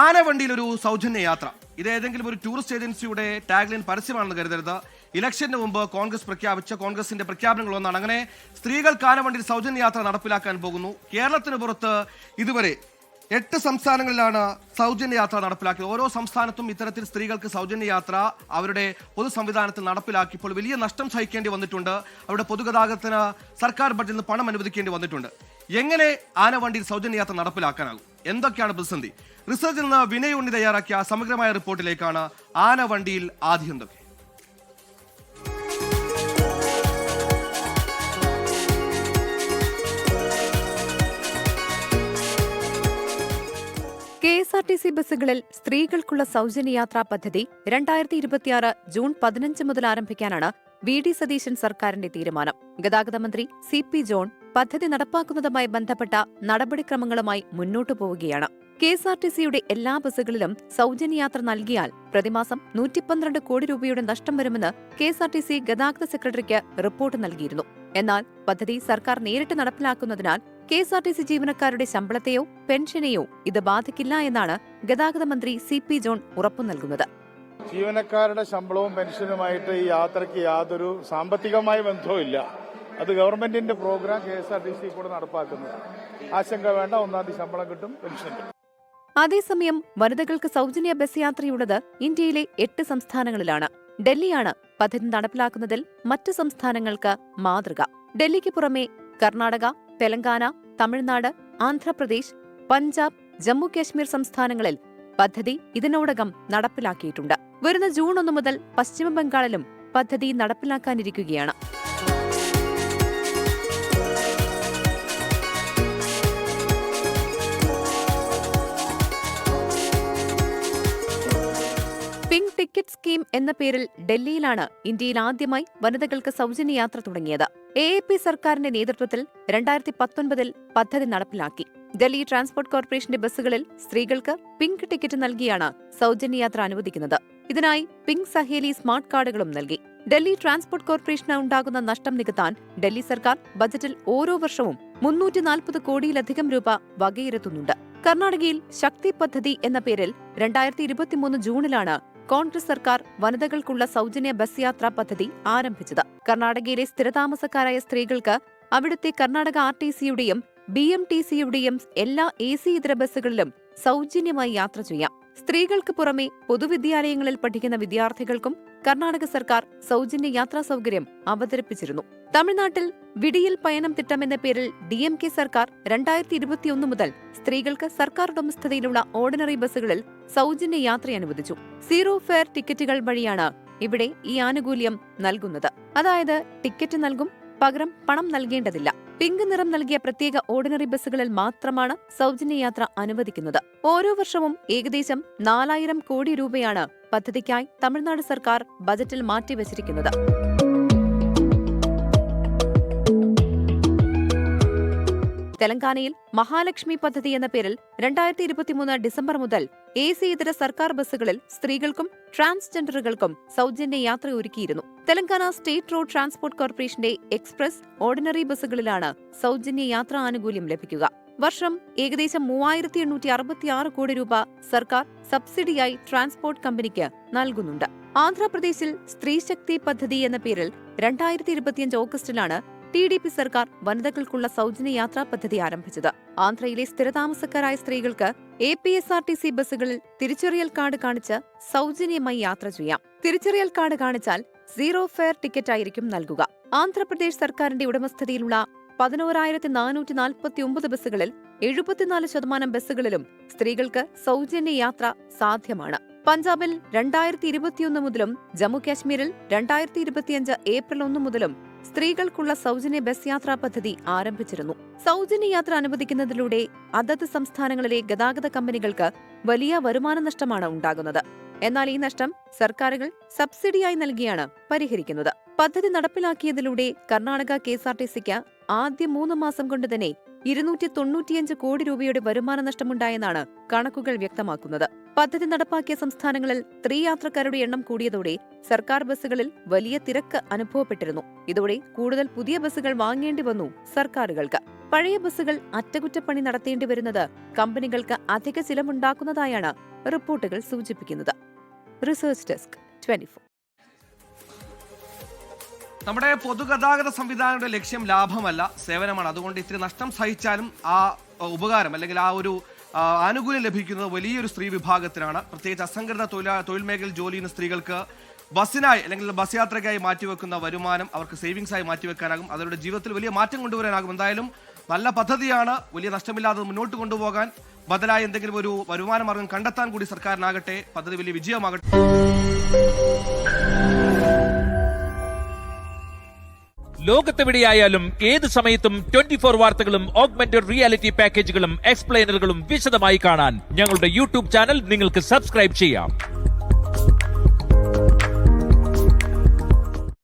ആനവണ്ടിയിൽ ഒരു സൗജന്യ യാത്ര. ഇത് ഏതെങ്കിലും ഒരു ടൂറിസ്റ്റ് ഏജൻസിയുടെ ടാഗ്ലൈൻ പരസ്യമാണെന്ന് കരുതരുത്. ഇലക്ഷന് മുമ്പ് കോൺഗ്രസ് പ്രഖ്യാപിച്ച കോൺഗ്രസിന്റെ പ്രഖ്യാപനങ്ങൾ ഒന്നാണ്. അങ്ങനെ സ്ത്രീകൾക്ക് ആനവണ്ടിയിൽ സൗജന്യ യാത്ര നടപ്പിലാക്കാൻ പോകുന്നു. കേരളത്തിന് പുറത്ത് ഇതുവരെ 8 സംസ്ഥാനങ്ങളിലാണ് സൗജന്യ യാത്ര നടപ്പിലാക്കിയത്. ഓരോ സംസ്ഥാനത്തും ഇത്തരത്തിൽ സ്ത്രീകൾക്ക് സൗജന്യ യാത്ര അവരുടെ പൊതു സംവിധാനത്തിൽ നടപ്പിലാക്കിയപ്പോൾ വലിയ നഷ്ടം സഹിക്കേണ്ടി വന്നിട്ടുണ്ട്. അവരുടെ പൊതുഗതാഗതത്തിന് സർക്കാർ ബഡ്ജറ്റിൽ നിന്ന് പണം അനുവദിക്കേണ്ടി വന്നിട്ടുണ്ട്. എങ്ങനെ ആനവണ്ടിയിൽ സൗജന്യ യാത്ര നടപ്പിലാക്കാനാകും? എന്തൊക്കെയാണ് പ്രതിസന്ധി? റിസർച്ചിൽ നിന്ന് വിനയ് ഉണ്ണി തയ്യാറാക്കിയ സമഗ്രമായ റിപ്പോർട്ടിലേക്കാണ് ആനവണ്ടിയിൽ ആദ്യം എന്തൊക്കെ. KSRTC ബസ്സുകളിൽ സ്ത്രീകൾക്കുള്ള സൗജന്യയാത്രാ പദ്ധതി 2026 ജൂൺ 15 മുതൽ ആരംഭിക്കാനാണ് VD സതീശൻ സർക്കാരിന്റെ തീരുമാനം. ഗതാഗത മന്ത്രി CP ജോൺ പദ്ധതി നടപ്പാക്കുന്നതുമായി ബന്ധപ്പെട്ട നടപടിക്രമങ്ങളുമായി മുന്നോട്ടു പോവുകയാണ്. KSRTCയുടെ എല്ലാ ബസ്സുകളിലും സൗജന്യയാത്ര നൽകിയാൽ പ്രതിമാസം 112 കോടി രൂപയുടെ നഷ്ടം വരുമെന്ന് KSRTC ഗതാഗത സെക്രട്ടറിക്ക് റിപ്പോർട്ട് നൽകിയിരുന്നു. എന്നാൽ പദ്ധതി സർക്കാർ നേരിട്ട് നടപ്പിലാക്കുന്നതിനാൽ KSRTC ജീവനക്കാരുടെ ശമ്പളത്തെയോ പെൻഷനെയോ ഇത് ബാധിക്കില്ല എന്നാണ് ഗതാഗത മന്ത്രി CP ജോൺ ഉറപ്പു നൽകുന്നത്. ജീവനക്കാരുടെ ശമ്പളവും പെൻഷനുമായിട്ട് ഈ യാത്രയ്ക്ക് യാതൊരു സാമ്പത്തികമായ ബന്ധവും ഇല്ല. അത് ഗവൺമെന്റിന്റെ പ്രോഗ്രാം KSRTC കൂടെ നടപ്പാക്കുന്നത്. ആശങ്ക വേണ്ട, 1-ാം തീയതി ശമ്പളം കിട്ടും, പെൻഷൻ കിട്ടും. അതേസമയം വനിതകൾക്ക് സൗജന്യ ബസ് യാത്രയുള്ളത് ഇന്ത്യയിലെ 8 സംസ്ഥാനങ്ങളിലാണ്. ഡൽഹിയാണ് പദ്ധതി നടപ്പിലാക്കുന്നതിൽ മറ്റ് സംസ്ഥാനങ്ങൾക്ക് മാതൃക. ഡൽഹിക്ക് പുറമെ കർണാടക, തെലങ്കാന, തമിഴ്നാട്, ആന്ധ്രാപ്രദേശ്, പഞ്ചാബ്, ജമ്മു കാശ്മീർ സംസ്ഥാനങ്ങളിൽ പദ്ധതി ഇതിനോടകം നടപ്പിലാക്കിയിട്ടുണ്ട്. വരുന്ന ജൂൺ 1 മുതൽ പശ്ചിമബംഗാളിലും പദ്ധതി നടപ്പിലാക്കാനിരിക്കുകയാണ്. പിങ്ക് ടിക്കറ്റ് സ്കീം എന്ന പേരിൽ ഡൽഹിയിലാണ് ഇന്ത്യയിൽ ആദ്യമായി വനിതകൾക്ക് സൗജന്യ യാത്ര തുടങ്ങിയത്. AAP സർക്കാരിന്റെ നേതൃത്വത്തിൽ 2019 പദ്ധതി നടപ്പിലാക്കി. ഡൽഹി ട്രാൻസ്പോർട്ട് കോർപ്പറേഷന്റെ ബസ്സുകളിൽ സ്ത്രീകൾക്ക് പിങ്ക് ടിക്കറ്റ് നൽകിയാണ് സൗജന്യ യാത്ര അനുവദിക്കുന്നത്. ഇതിനായി പിങ്ക് സഹേലി സ്മാർട്ട് കാർഡുകളും നൽകി. ഡൽഹി ട്രാൻസ്പോർട്ട് കോർപ്പറേഷന് ഉണ്ടാകുന്ന നഷ്ടം നികത്താൻ ഡൽഹി സർക്കാർ ബജറ്റിൽ ഓരോ വർഷവും 340 കോടിയിലധികം രൂപ വകയിരുത്തുന്നുണ്ട്. കർണാടകയിൽ ശക്തി പദ്ധതി എന്ന പേരിൽ 2023 ജൂണിലാണ് കോൺഗ്രസ് സർക്കാർ വനിതകൾക്കുള്ള സൗജന്യ ബസ് യാത്രാ പദ്ധതി ആരംഭിച്ചത്. കർണാടകയിലെ സ്ഥിരതാമസക്കാരായ സ്ത്രീകൾക്ക് അവിടുത്തെ കർണാടക RTCയുടെയും BMTCയുടെയും എല്ലാ AC ഇതര ബസ്സുകളിലും സൗജന്യമായി യാത്ര ചെയ്യാം. സ്ത്രീകൾക്ക് പുറമെ പൊതുവിദ്യാലയങ്ങളിൽ പഠിക്കുന്ന വിദ്യാർത്ഥികൾക്കും കർണാടക സർക്കാർ സൗജന്യ യാത്രാ സൗകര്യം അവതരിപ്പിച്ചിരുന്നു. തമിഴ്നാട്ടിൽ വിടിയൽ പയനം തിട്ടം എന്ന പേരിൽ DMK സർക്കാർ 2021 മുതൽ സ്ത്രീകൾക്ക് സർക്കാർ ഉടമസ്ഥതയിലുള്ള ഓർഡിനറി ബസ്സുകളിൽ സൗജന്യ യാത്ര അനുവദിച്ചു. സീറോ ഫെയർ ടിക്കറ്റുകൾ വഴിയാണ് ഇവിടെ ഈ ആനുകൂല്യം നൽകുന്നത്. അതായത് ടിക്കറ്റ് നൽകും, പകരം പണം നൽകേണ്ടതില്ല. പിങ്ക് നിറം നൽകിയ പ്രത്യേക ഓർഡിനറി ബസ്സുകളിൽ മാത്രമാണ് സൗജന്യ യാത്ര അനുവദിക്കുന്നത്. ഓരോ വർഷവും ഏകദേശം 4000 കോടി രൂപയാണ് പദ്ധതിക്കായി തമിഴ്നാട് സർക്കാർ ബജറ്റിൽ മാറ്റിവച്ചിരിക്കുന്നത്. തെലങ്കാനയിൽ മഹാലക്ഷ്മി പദ്ധതി എന്ന പേരിൽ 2023 ഡിസംബർ മുതൽ AC ഇതര സർക്കാർ ബസ്സുകളിൽ സ്ത്രീകൾക്കും ട്രാൻസ്ജെൻഡറുകൾക്കും സൗജന്യ യാത്ര ഒരുക്കിയിരുന്നു. തെലങ്കാന സ്റ്റേറ്റ് റോഡ് ട്രാൻസ്പോർട്ട് കോർപ്പറേഷന്റെ എക്സ്പ്രസ്, ഓർഡിനറി ബസ്സുകളിലാണ് സൗജന്യ യാത്രാ ആനുകൂല്യം ലഭിക്കുക. വർഷം ഏകദേശം 3866 കോടി രൂപ സർക്കാർ സബ്സിഡിയായി ട്രാൻസ്പോർട്ട് കമ്പനിക്ക് നൽകുന്നുണ്ട്. ആന്ധ്രാപ്രദേശിൽ സ്ത്രീശക്തി പദ്ധതി എന്ന പേരിൽ 2025 ഓഗസ്റ്റിലാണ് TDP സർക്കാർ വനിതകൾക്കുള്ള സൗജന്യ യാത്രാ പദ്ധതി ആരംഭിച്ചത്. ആന്ധ്രയിലെ സ്ഥിരതാമസക്കാരായ സ്ത്രീകൾക്ക് APSRTC ബസ്സുകളിൽ തിരിച്ചറിയൽ കാർഡ് കാണിച്ച് സൗജന്യമായി യാത്ര ചെയ്യാം. തിരിച്ചറിയൽ കാർഡ് കാണിച്ചാൽ സീറോ ഫെയർ ടിക്കറ്റ് ആയിരിക്കും നൽകുക. ആന്ധ്രാപ്രദേശ് സർക്കാരിന്റെ ഉടമസ്ഥതയിലുള്ള 11,449 ബസ്സുകളിൽ 74% ബസ്സുകളിലും സ്ത്രീകൾക്ക് സൗജന്യ യാത്ര സാധ്യമാണ്. പഞ്ചാബിൽ 2021 മുതലും ജമ്മു കാശ്മീരിൽ 2025 ഏപ്രിൽ 1 മുതലും സ്ത്രീകൾക്കുള്ള സൗജന്യ ബസ് യാത്രാ പദ്ധതി ആരംഭിച്ചിരുന്നു. സൗജന്യ യാത്ര അനുവദിക്കുന്നതിലൂടെ അതത് സംസ്ഥാനങ്ങളിലെ ഗതാഗത കമ്പനികൾക്ക് വലിയ വരുമാന നഷ്ടമാണ് ഉണ്ടാകുന്നത്. എന്നാൽ ഈ നഷ്ടം സർക്കാരുകൾ സബ്സിഡിയായി നൽകിയാണ് പരിഹരിക്കുന്നത്. പദ്ധതി നടപ്പിലാക്കിയതിലൂടെ കർണാടക KSRTCക്ക് ആദ്യ 3 മാസം കൊണ്ട് തന്നെ 295 കോടി രൂപയുടെ വരുമാന നഷ്ടമുണ്ടായെന്നാണ് കണക്കുകൾ വ്യക്തമാക്കുന്നത്. പദ്ധതി നടപ്പാക്കിയ സംസ്ഥാനങ്ങളിൽ സ്ത്രീ യാത്രക്കാരുടെ എണ്ണം കൂടിയതോടെ സർക്കാർ ബസ്സുകളിൽ വലിയ തിരക്ക് അനുഭവപ്പെട്ടിരുന്നു. ഇതോടെ കൂടുതൽ പുതിയ ബസ്സുകൾ വാങ്ങേണ്ടി വന്നു സർക്കാരുകൾക്ക്. പഴയ ബസ്സുകൾ അറ്റകുറ്റപ്പണി നടത്തേണ്ടി വരുന്നത് കമ്പനികൾക്ക് അധിക ചിലവുണ്ടാക്കുന്നതായാണ് റിപ്പോർട്ടുകൾ സൂചിപ്പിക്കുന്നത്. Research desk 24. നമ്മുടെ പൊതുഗതാഗത സംവിധാനങ്ങളുടെ ലക്ഷ്യം ലാഭമല്ല, സേവനമാണ്. അതുകൊണ്ട് ഇത്തിരി നഷ്ടം സഹിച്ചാലും ആ ഉപകാരം അല്ലെങ്കിൽ ആ ഒരു ആനുകൂല്യം ലഭിക്കുന്നത് വലിയൊരു സ്ത്രീ വിഭാഗത്തിനാണ്. പ്രത്യേകിച്ച് അസംഘടിത തൊഴിൽ മേഖലയിൽ ജോലി ചെയ്യുന്ന സ്ത്രീകൾക്ക് ബസ്സിനായി അല്ലെങ്കിൽ ബസ് യാത്രയ്ക്കായി മാറ്റിവെക്കുന്ന വരുമാനം അവർക്ക് സേവിങ്സായി മാറ്റിവെക്കാനാകും. അവരുടെ ജീവിതത്തിൽ വലിയ മാറ്റം കൊണ്ടുവരാനാകും. എന്തായാലും നല്ല പദ്ധതിയാണ്. വലിയ നഷ്ടമില്ലാതെ മുന്നോട്ട് കൊണ്ടുപോകാൻ ബദലായി എന്തെങ്കിലും ഒരു വരുമാന മാർഗം കണ്ടെത്താൻ കൂടി സർക്കാരിനാകട്ടെ. പദ്ധതി വലിയ വിജയമാകട്ടെ. ലോകത്തെവിടെയായാലും ഏത് സമയത്തും 24 വാർത്തകളും ഓഗ്മെന്റഡ് റിയാലിറ്റി പാക്കേജുകളും എക്സ്പ്ലെയിനറുകളും വിശദമായി കാണാൻ ഞങ്ങളുടെ യൂട്യൂബ് ചാനൽ നിങ്ങൾക്ക് സബ്സ്ക്രൈബ് ചെയ്യാം.